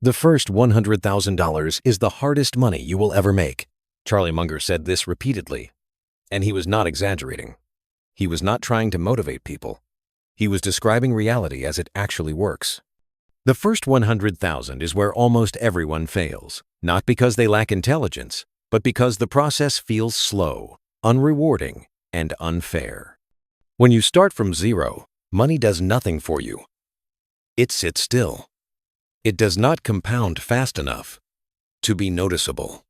The first $100,000 is the hardest money you will ever make. Charlie Munger said this repeatedly, and he was not exaggerating. He was not trying to motivate people. He was describing reality as it actually works. The first 100,000 is where almost everyone fails, not because they lack intelligence, but because the process feels slow, unrewarding, and unfair. When you start from zero, money does nothing for you. It sits still. It does not compound fast enough to be noticeable.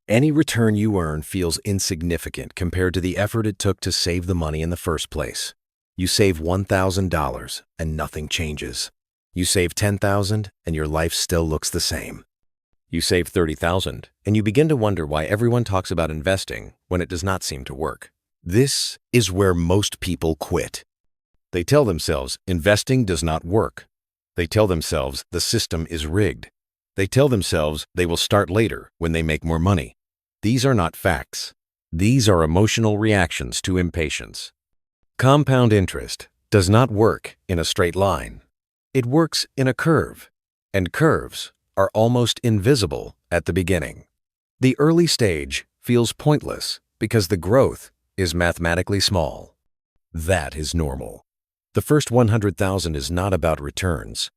Any return you earn feels insignificant compared to the effort it took to save the money in the first place. You save $1,000 and nothing changes. You save $10,000 and your life still looks the same. You save $30,000 and you begin to wonder why everyone talks about investing when it does not seem to work. This is where most people quit. They tell themselves investing does not work. They tell themselves the system is rigged. They tell themselves they will start later when they make more money. These are not facts. These are emotional reactions to impatience. Compound interest does not work in a straight line. It works in a curve, and curves are almost invisible at the beginning. The early stage feels pointless because the growth is mathematically small. That is normal. The first 100,000 is not about returns.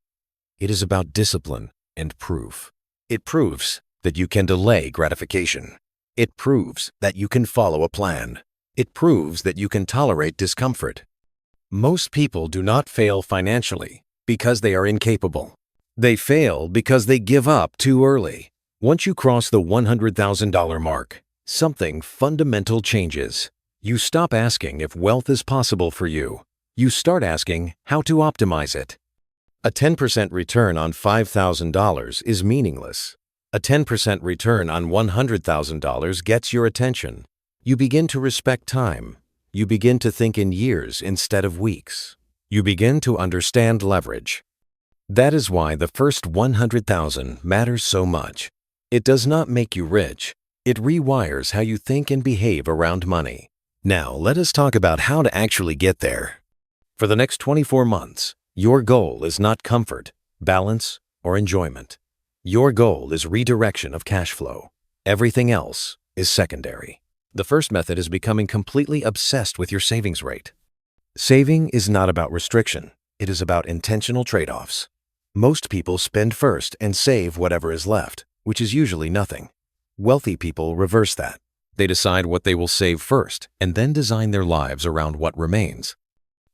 It is about discipline and proof. It proves that you can delay gratification. It proves that you can follow a plan. It proves that you can tolerate discomfort. Most people do not fail financially because they are incapable. They fail because they give up too early. Once you cross the $100,000 mark, something fundamental changes. You stop asking if wealth is possible for you. You start asking how to optimize it. A 10% return on $5,000 is meaningless. A 10% return on $100,000 gets your attention. You begin to respect time. You begin to think in years instead of weeks. You begin to understand leverage. That is why the first 100,000 matters so much. It does not make you rich. It rewires how you think and behave around money. Now, let us talk about how to actually get there. For the next 24 months, your goal is not comfort, balance, or enjoyment. Your goal is redirection of cash flow. Everything else is secondary. The first method is becoming completely obsessed with your savings rate. Saving is not about restriction. It is about intentional trade-offs. Most people spend first and save whatever is left, which is usually nothing. Wealthy people reverse that. They decide what they will save first and then design their lives around what remains.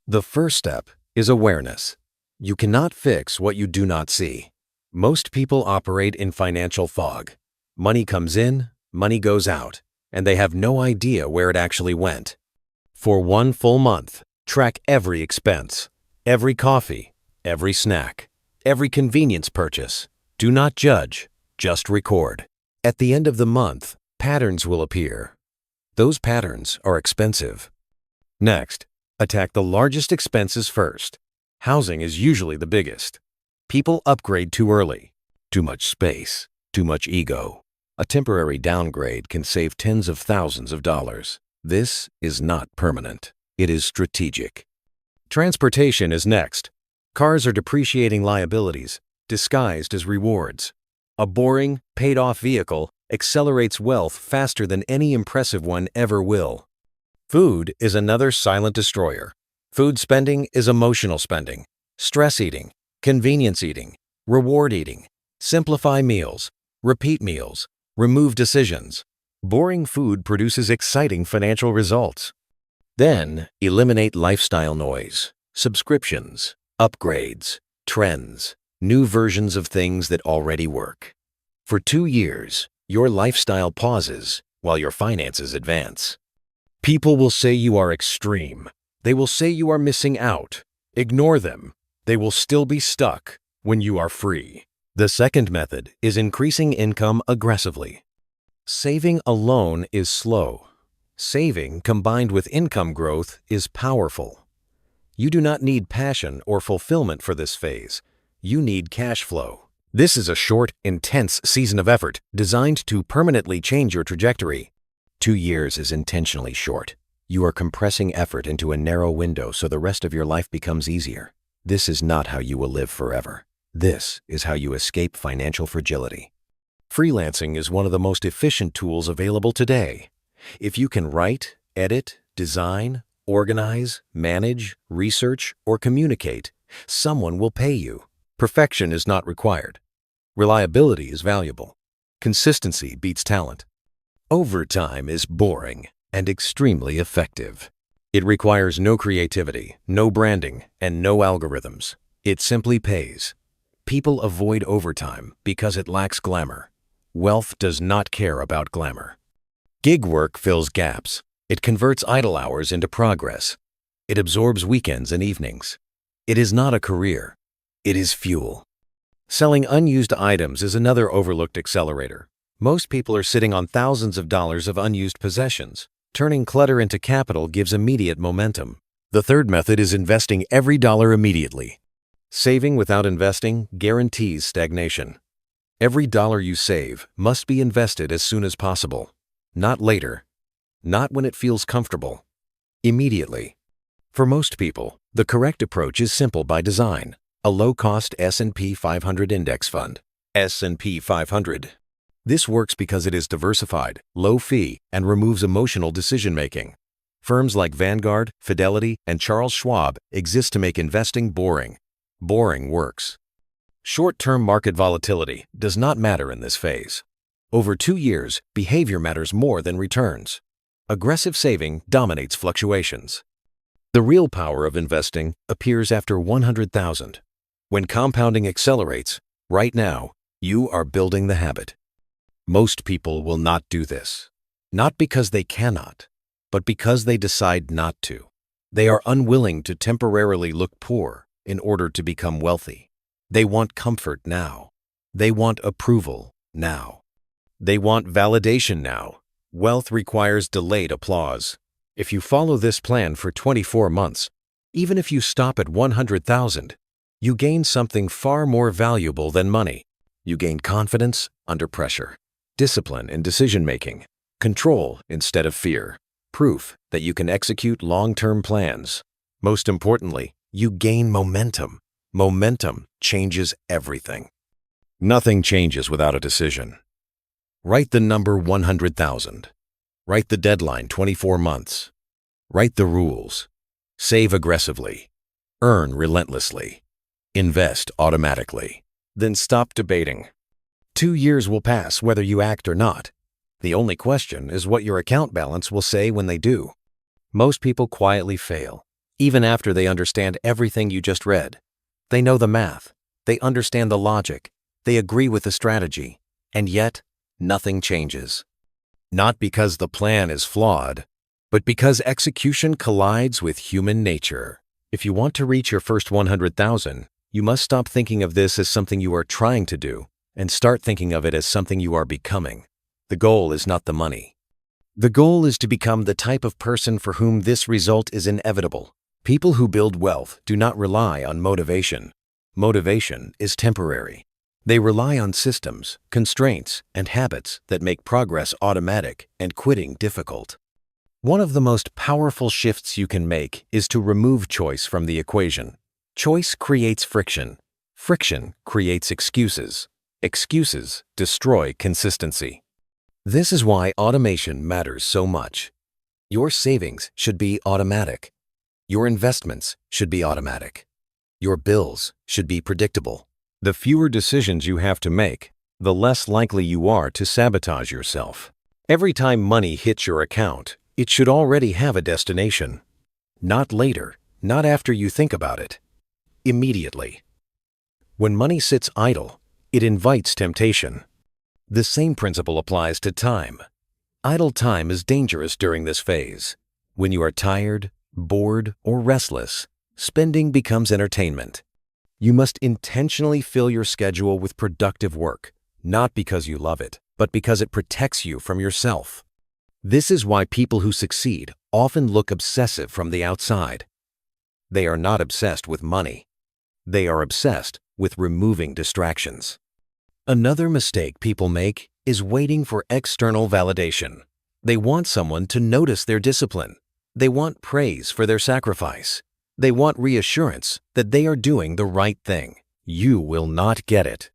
The first step is awareness. You cannot fix what you do not see. Most people operate in financial fog. Money comes in, money goes out, and they have no idea where it actually went. For one full month, track every expense, every coffee, every snack, every convenience purchase. Do not judge, just record. At the end of the month, patterns will appear. Those patterns are expensive. Next, attack the largest expenses first. Housing is usually the biggest. People upgrade too early. Too much space, too much ego. A temporary downgrade can save tens of thousands of dollars. This is not permanent. It is strategic. Transportation is next. Cars are depreciating liabilities, disguised as rewards. A boring, paid-off vehicle accelerates wealth faster than any impressive one ever will. Food is another silent destroyer. Food spending is emotional spending, stress eating, convenience eating, reward eating. Simplify meals, repeat meals, remove decisions. Boring food produces exciting financial results. Then, eliminate lifestyle noise, subscriptions, upgrades, trends, new versions of things that already work. For 2 years, your lifestyle pauses while your finances advance. People will say you are extreme. They will say you are missing out. Ignore them. They will still be stuck when you are free. The second method is increasing income aggressively. Saving alone is slow. Saving combined with income growth is powerful. You do not need passion or fulfillment for this phase. You need cash flow. This is a short, intense season of effort designed to permanently change your trajectory. 2 years is intentionally short. You are compressing effort into a narrow window so the rest of your life becomes easier. This is not how you will live forever. This is how you escape financial fragility. Freelancing is one of the most efficient tools available today. If you can write, edit, design, organize, manage, research, or communicate, someone will pay you. Perfection is not required. Reliability is valuable. Consistency beats talent. Overtime is boring and extremely effective. It requires no creativity, no branding, and no algorithms. It simply pays. People avoid overtime because it lacks glamour. Wealth does not care about glamour. Gig work fills gaps. It converts idle hours into progress. It absorbs weekends and evenings. It is not a career. It is fuel. Selling unused items is another overlooked accelerator. Most people are sitting on thousands of dollars of unused possessions. Turning clutter into capital gives immediate momentum. The third method is investing every dollar immediately. Saving without investing guarantees stagnation. Every dollar you save must be invested as soon as possible. Not later. Not when it feels comfortable. Immediately. For most people, the correct approach is simple by design. A low-cost S&P 500 index fund. S&P 500. This works because it is diversified, low-fee, and removes emotional decision-making. Firms like Vanguard, Fidelity, and Charles Schwab exist to make investing boring. Boring works. Short-term market volatility does not matter in this phase. Over 2 years, behavior matters more than returns. Aggressive saving dominates fluctuations. The real power of investing appears after 100,000. When compounding accelerates, right now, you are building the habit. Most people will not do this. Not because they cannot, but because they decide not to. They are unwilling to temporarily look poor in order to become wealthy. They want comfort now. They want approval now. They want validation now. Wealth requires delayed applause. If you follow this plan for 24 months, even if you stop at 100,000, you gain something far more valuable than money. You gain confidence under pressure, discipline in decision-making, control instead of fear, proof that you can execute long-term plans. Most importantly, you gain momentum. Momentum changes everything. Nothing changes without a decision. Write the number 100,000. Write the deadline 24 months. Write the rules. Save aggressively. Earn relentlessly. Invest automatically. Then stop debating. 2 years will pass whether you act or not. The only question is what your account balance will say when they do. Most people quietly fail, even after they understand everything you just read. They know the math, they understand the logic, they agree with the strategy, and yet nothing changes. Not because the plan is flawed, but because execution collides with human nature. If you want to reach your first 100,000, you must stop thinking of this as something you are trying to do and start thinking of it as something you are becoming. The goal is not the money. The goal is to become the type of person for whom this result is inevitable. People who build wealth do not rely on motivation. Motivation is temporary. They rely on systems, constraints, and habits that make progress automatic and quitting difficult. One of the most powerful shifts you can make is to remove choice from the equation. Choice creates friction. Friction creates excuses. Excuses destroy consistency. This is why automation matters so much. Your savings should be automatic. Your investments should be automatic. Your bills should be predictable. The fewer decisions you have to make, the less likely you are to sabotage yourself. Every time money hits your account, it should already have a destination. Not later, not after you think about it. Immediately. When money sits idle, it invites temptation. The same principle applies to time. Idle time is dangerous during this phase. When you are tired, bored, or restless, spending becomes entertainment. You must intentionally fill your schedule with productive work, not because you love it, but because it protects you from yourself. This is why people who succeed often look obsessive from the outside. They are not obsessed with money. They are obsessed with removing distractions. Another mistake people make is waiting for external validation. They want someone to notice their discipline. They want praise for their sacrifice. They want reassurance that they are doing the right thing. you will not get it.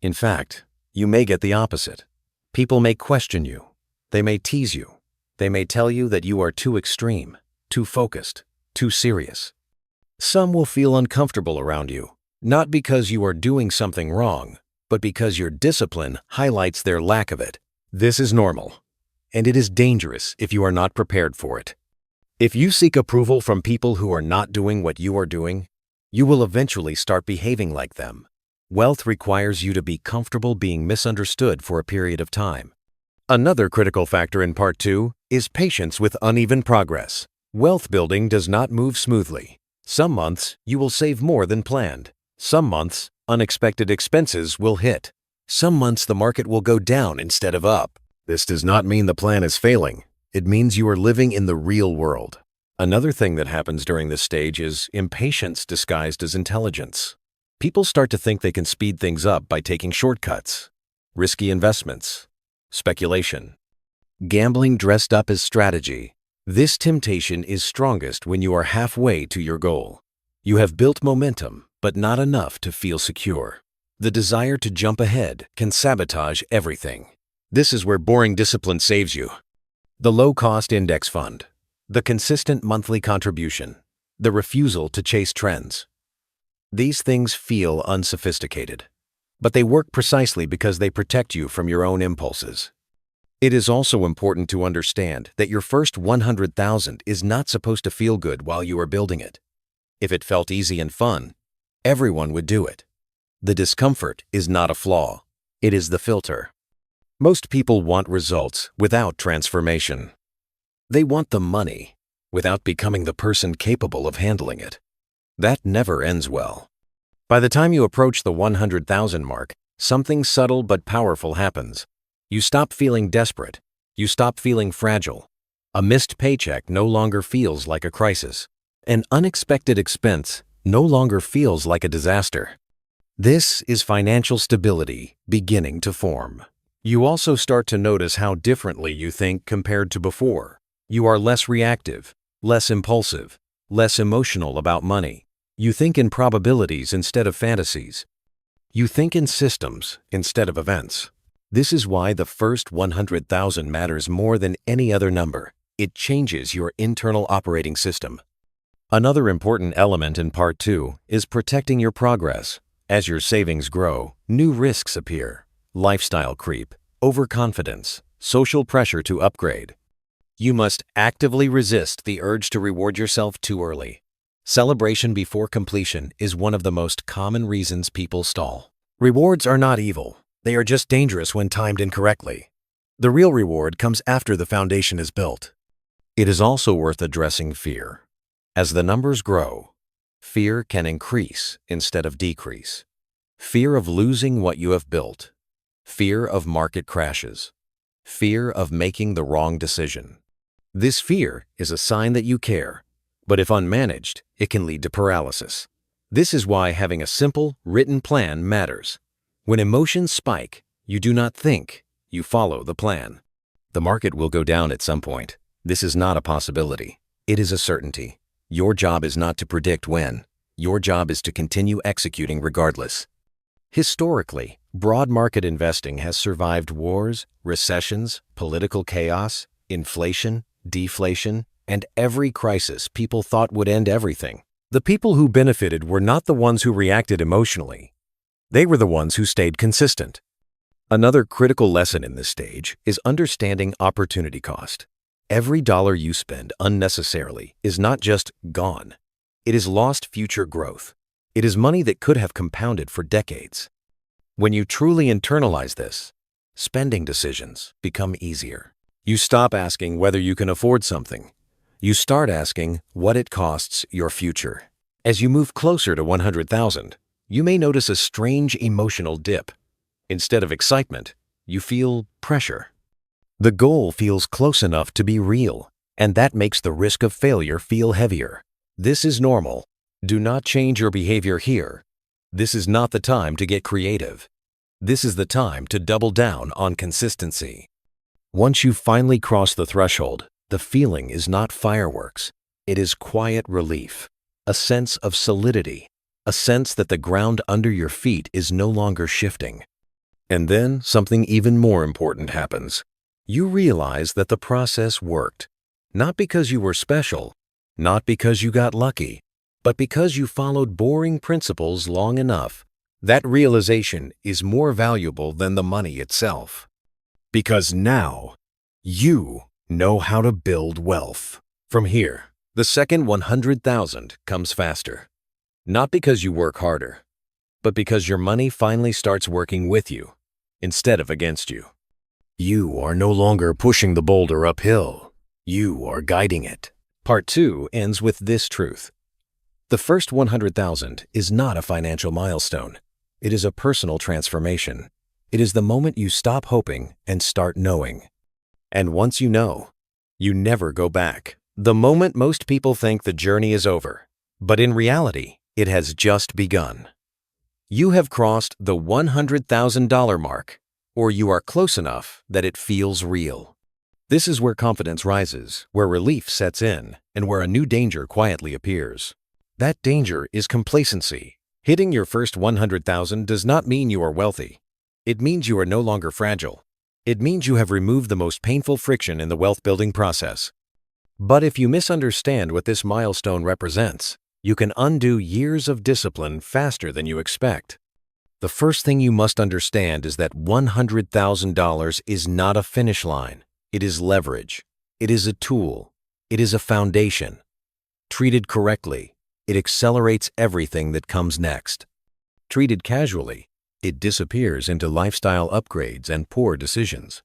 In fact, you may get the opposite. People may question you. They may tease you. They may tell you that you are too extreme, too focused, too serious. Some will feel uncomfortable around you, not because you are doing something wrong, but because your discipline highlights their lack of it. This is normal, and it is dangerous if you are not prepared for it. If you seek approval from people who are not doing what you are doing, you will eventually start behaving like them. Wealth requires you to be comfortable being misunderstood for a period of time. Another critical factor in Part 2 is patience with uneven progress. Wealth building does not move smoothly. Some months, you will save more than planned. Some months, unexpected expenses will hit. Some months, the market will go down instead of up. This does not mean the plan is failing. It means you are living in the real world. Another thing that happens during this stage is impatience disguised as intelligence. People start to think they can speed things up by taking shortcuts, risky investments, speculation, gambling dressed up as strategy. This temptation is strongest when you are halfway to your goal. You have built momentum, but not enough to feel secure. The desire to jump ahead can sabotage everything. This is where boring discipline saves you. The low-cost index fund, the consistent monthly contribution, the refusal to chase trends. These things feel unsophisticated, but they work precisely because they protect you from your own impulses. It is also important to understand that your first 100,000 is not supposed to feel good while you are building it. If it felt easy and fun, everyone would do it. The discomfort is not a flaw. It is the filter. Most people want results without transformation. They want the money without becoming the person capable of handling it. That never ends well. By the time you approach the 100,000 mark, something subtle but powerful happens. You stop feeling desperate. You stop feeling fragile. A missed paycheck no longer feels like a crisis. An unexpected expense no longer feels like a disaster. This is financial stability beginning to form. You also start to notice how differently you think compared to before. You are less reactive, less impulsive, less emotional about money. You think in probabilities instead of fantasies. You think in systems instead of events. This is why the first 100,000 matters more than any other number. It changes your internal operating system. Another important element in Part 2 is protecting your progress. As your savings grow, new risks appear. Lifestyle creep, overconfidence, social pressure to upgrade. You must actively resist the urge to reward yourself too early. Celebration before completion is one of the most common reasons people stall. Rewards are not evil. They are just dangerous when timed incorrectly. The real reward comes after the foundation is built. It is also worth addressing fear. As the numbers grow, fear can increase instead of decrease. Fear of losing what you have built. Fear of market crashes. Fear of making the wrong decision. This fear is a sign that you care, but if unmanaged, it can lead to paralysis. This is why having a simple, written plan matters. When emotions spike, you do not think, you follow the plan. The market will go down at some point. This is not a possibility. It is a certainty. Your job is not to predict when. Your job is to continue executing regardless. Historically, broad market investing has survived wars, recessions, political chaos, inflation, deflation, and every crisis people thought would end everything. The people who benefited were not the ones who reacted emotionally. They were the ones who stayed consistent. Another critical lesson in this stage is understanding opportunity cost. Every dollar you spend unnecessarily is not just gone. It is lost future growth. It is money that could have compounded for decades. When you truly internalize this, spending decisions become easier. You stop asking whether you can afford something. You start asking what it costs your future. As you move closer to 100,000, you may notice a strange emotional dip. Instead of excitement, you feel pressure. The goal feels close enough to be real, and that makes the risk of failure feel heavier. This is normal. Do not change your behavior here. This is not the time to get creative. This is the time to double down on consistency. Once you finally cross the threshold, the feeling is not fireworks. It is quiet relief, a sense of solidity, a sense that the ground under your feet is no longer shifting. And then something even more important happens. You realize that the process worked, not because you were special, not because you got lucky, but because you followed boring principles long enough. That realization is more valuable than the money itself. Because now, you know how to build wealth. From here, the second 100,000 comes faster. Not because you work harder, but because your money finally starts working with you instead of against you. You are no longer pushing the boulder uphill. You are guiding it. Part 2 ends with this truth. The first 100,000 is not a financial milestone. It is a personal transformation. It is the moment you stop hoping and start knowing. And once you know, you never go back. The moment most people think the journey is over, but in reality, it has just begun. You have crossed the $100,000 mark, or you are close enough that it feels real. This is where confidence rises, where relief sets in, and where a new danger quietly appears. That danger is complacency. Hitting your first 100,000 does not mean you are wealthy. It means you are no longer fragile. It means you have removed the most painful friction in the wealth-building process. But if you misunderstand what this milestone represents, you can undo years of discipline faster than you expect. The first thing you must understand is that $100,000 is not a finish line. It is leverage. It is a tool. It is a foundation. Treated correctly, it accelerates everything that comes next. Treated casually, it disappears into lifestyle upgrades and poor decisions.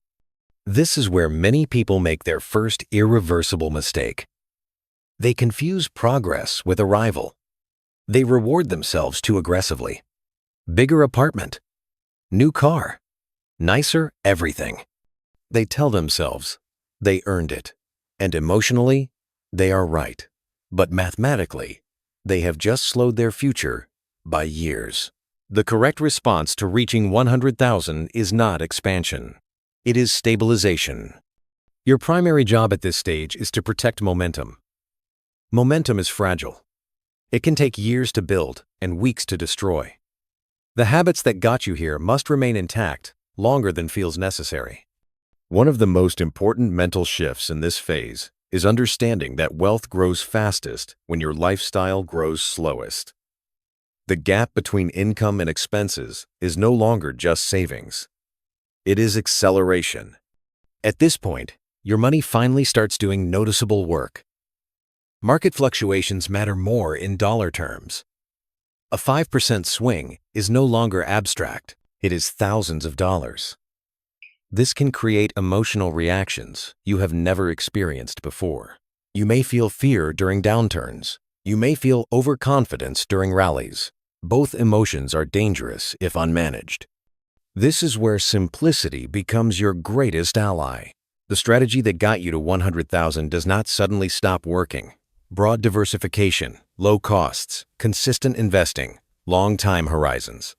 This is where many people make their first irreversible mistake. They confuse progress with arrival. They reward themselves too aggressively. Bigger apartment, new car, nicer everything. They tell themselves they earned it, and emotionally, they are right. But mathematically, they have just slowed their future by years. The correct response to reaching 100,000 is not expansion. It is stabilization. Your primary job at this stage is to protect momentum. Momentum is fragile. It can take years to build and weeks to destroy. The habits that got you here must remain intact longer than feels necessary. One of the most important mental shifts in this phase is understanding that wealth grows fastest when your lifestyle grows slowest. The gap between income and expenses is no longer just savings. It is acceleration. At this point, your money finally starts doing noticeable work. Market fluctuations matter more in dollar terms. A 5% swing is no longer abstract. It is thousands of dollars. This can create emotional reactions you have never experienced before. You may feel fear during downturns. You may feel overconfidence during rallies. Both emotions are dangerous if unmanaged. This is where simplicity becomes your greatest ally. The strategy that got you to 100,000 does not suddenly stop working. Broad diversification, low costs, consistent investing, long time horizons.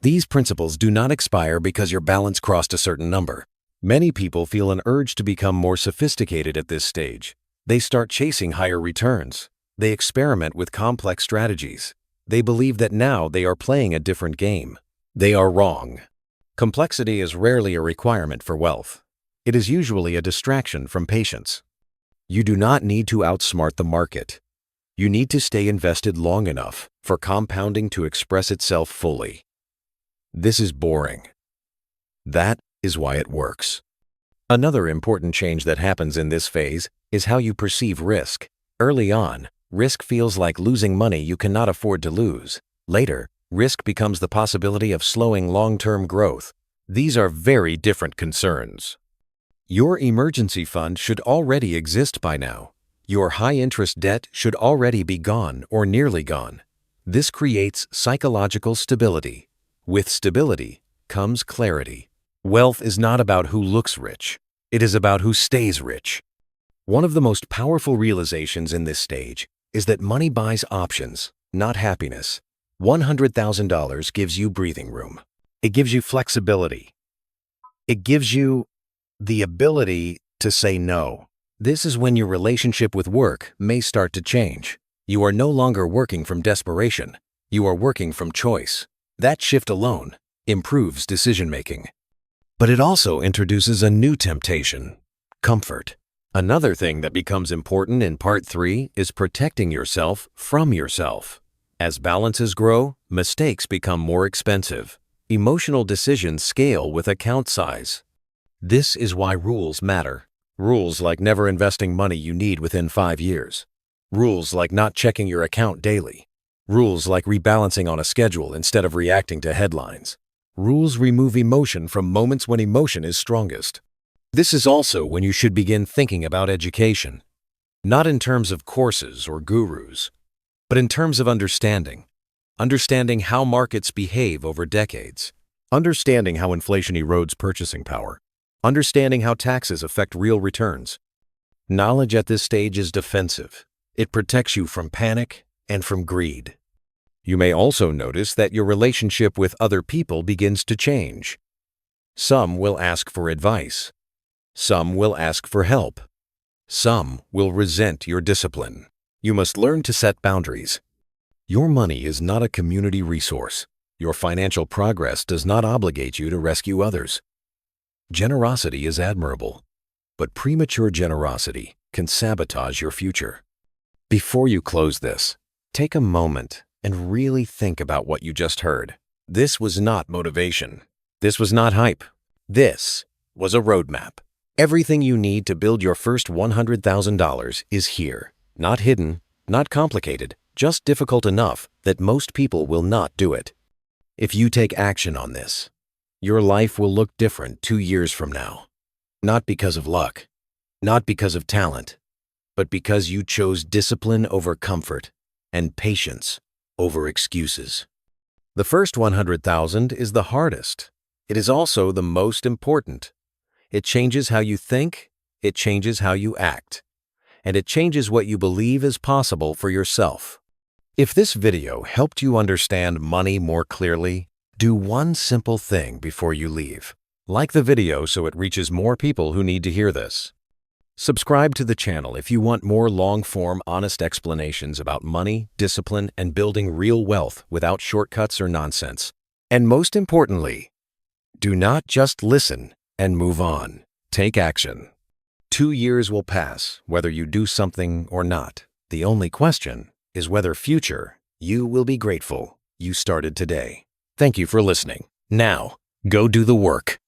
These principles do not expire because your balance crossed a certain number. Many people feel an urge to become more sophisticated at this stage. They start chasing higher returns. They experiment with complex strategies. They believe that now they are playing a different game. They are wrong. Complexity is rarely a requirement for wealth. It is usually a distraction from patience. You do not need to outsmart the market. You need to stay invested long enough for compounding to express itself fully. This is boring. That is why it works. Another important change that happens in this phase is how you perceive risk. Early on, risk feels like losing money you cannot afford to lose. Later, risk becomes the possibility of slowing long-term growth. These are very different concerns. Your emergency fund should already exist by now. Your high-interest debt should already be gone or nearly gone. This creates psychological stability. With stability comes clarity. Wealth is not about who looks rich. It is about who stays rich. One of the most powerful realizations in this stage is that money buys options, not happiness. $100,000 gives you breathing room. It gives you flexibility. It gives you the ability to say no. This is when your relationship with work may start to change. You are no longer working from desperation. You are working from choice. That shift alone improves decision-making. But it also introduces a new temptation: comfort. Another thing that becomes important in Part 3 is protecting yourself from yourself. As balances grow, mistakes become more expensive. Emotional decisions scale with account size. This is why rules matter. Rules like never investing money you need within 5 years. Rules like not checking your account daily. Rules like rebalancing on a schedule instead of reacting to headlines. Rules remove emotion from moments when emotion is strongest. This is also when you should begin thinking about education. Not in terms of courses or gurus, but in terms of understanding. Understanding how markets behave over decades. Understanding how inflation erodes purchasing power. Understanding how taxes affect real returns. Knowledge at this stage is defensive. It protects you from panic and from greed. You may also notice that your relationship with other people begins to change. Some will ask for advice. Some will ask for help. Some will resent your discipline. You must learn to set boundaries. Your money is not a community resource. Your financial progress does not obligate you to rescue others. Generosity is admirable, but premature generosity can sabotage your future. Before you close this, take a moment and really think about what you just heard. This was not motivation. This was not hype. This was a roadmap. Everything you need to build your first $100,000 is here. Not hidden, not complicated, just difficult enough that most people will not do it. If you take action on this, your life will look different 2 years from now. Not because of luck, not because of talent, but because you chose discipline over comfort and patience over excuses. The first 100,000 is the hardest. It is also the most important. It changes how you think, it changes how you act, and it changes what you believe is possible for yourself. If this video helped you understand money more clearly, do one simple thing before you leave. Like the video so it reaches more people who need to hear this. Subscribe to the channel if you want more long-form, honest explanations about money, discipline, and building real wealth without shortcuts or nonsense. And most importantly, do not just listen and move on. Take action. 2 years will pass, whether you do something or not. The only question is whether future you will be grateful you started today. Thank you for listening. Now, go do the work.